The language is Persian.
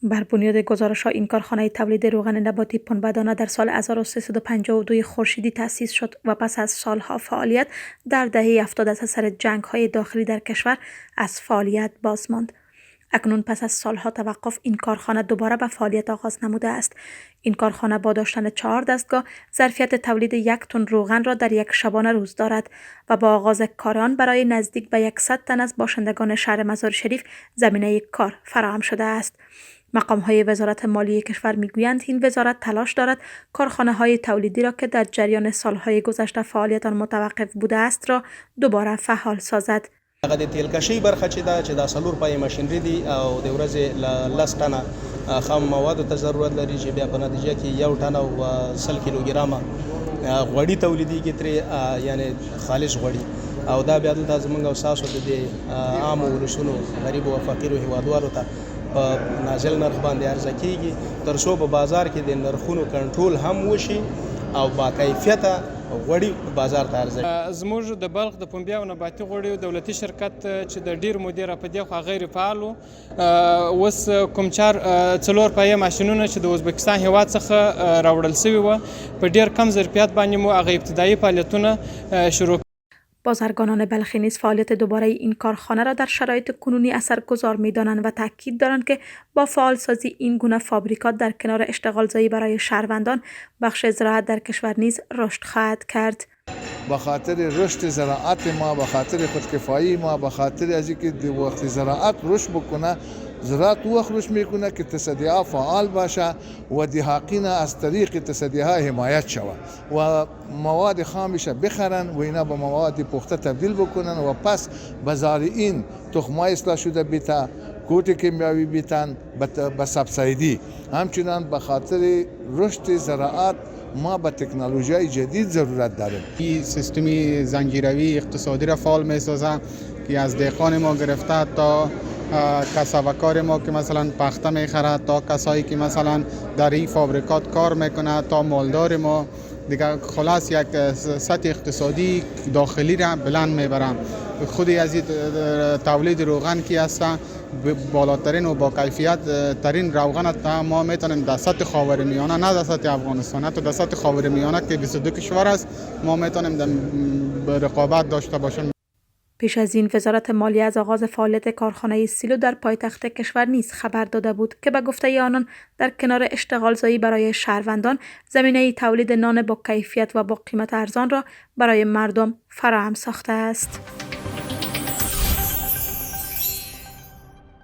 بر بنیاد گزارش‌ها این کارخانه تولید روغن نباتی پنبه‌دانه در سال 1352 خورشیدی تأسیس شد و پس از سالها فعالیت در دهه 70 از اثر جنگ‌های داخلی در کشور از فعالیت باز ماند. اکنون پس از سالها توقف این کارخانه دوباره به فعالیت آغاز نموده است. این کارخانه با داشتن 4 دستگاه ظرفیت تولید 1 تن روغن را در یک شبانه روز دارد و با آغاز کار آن برای نزدیک به 100 تن از باشندگان شهر مزار شریف زمینه کار فراهم شده است. مقام‌های وزارت مالیه کشور می‌گویند این وزارت تلاش دارد کارخانه‌های تولیدی را که در جریان سالهای گذشته فعالیت آن متوقف بوده است را دوباره فعال سازد. هغه د تیل کشي برخه چې دا څلور پای ماشینری دي او د ورځې لس ټنه خام موادو ته ضرورت لري چې بیا په نتیجه کې 1 ټن او 100 کیلوګرامه غوړي تولیدېږي ترې یعنی خالص غوړي او دا بیا دلته زموږ او ساسو د عامو ولسونو غریبو او فقیرو هیوادوالو ته په نازل نرخ باندې عرضه کیږي تر څو په بازار کې د نرخونو کنټرول هم وشي او با کیفیته غوړي بازار ته عرضه. زموږ د بلخ د پنبې او نباتي غوړیو دولتي شرکت چې د ډیر مودې راپدې خو غیر فعال و اوس کوم چار څلور پایه ماشینونه چې د ازبکستان هیواد څخه راوړل شوي و په ډیر کم ظرفیت باندې مو هغه ابتدایي فعالیتونه شروع. بازرگانان بلخی نیز فعالیت دوباره این کارخانه را در شرایط کنونی اثرگذار می‌دانند و تاکید دارند که با فعالسازی این گونه فابریکات در کنار اشتغالزایی برای شهروندان بخش زراعت در کشور نیز رشد خواهد کرد. به خاطر رشد زراعت ما، به خاطر خودکفایی ما، به خاطر از اینکه وقتی زراعت رشد بکنه، زراعت وقت رشد میکنه که تصدیها فعال باشه و دهاقین از طریق تصدیها حمایت شود و مواد خامش بخرن و اینا به مواد پخته تبدیل بکنن و پس بازارین تخمای اصلاح شده بیتا کوٹ کیمیاوی بیتن به سبسایدی. همچنان به خاطر رشد زراعت ما به تکنولوژی جدید ضرورت داریم. این سیستمی زنجیروی اقتصادی را فعال می‌سازه که از دهقان ما گرفته تا کسبکار ما که مثلا پخته میخره تا کسایی که مثلا در این فابریکات کار میکنه تا مالدار ما دیگه خلاص یک سطح اقتصادی داخلی را بلند میبرم. خودی از این تولید روغن کی هست بالاترین و با کیفیت ترین روغن ما میتونیم در سطح خاورمیانه نه در سطح افغانستان تو در سطح خاورمیانه که 22 کشور است ما میتونیم رقابت داشته باشیم. پیش از این وزارت مالیه از آغاز فعالیت کارخانه سیلو در پایتخت کشور نیز خبر داده بود که به گفته آنان در کنار اشتغالزایی برای شهروندان زمینه تولید نان با کیفیت و با قیمت ارزان را برای مردم فراهم ساخته است.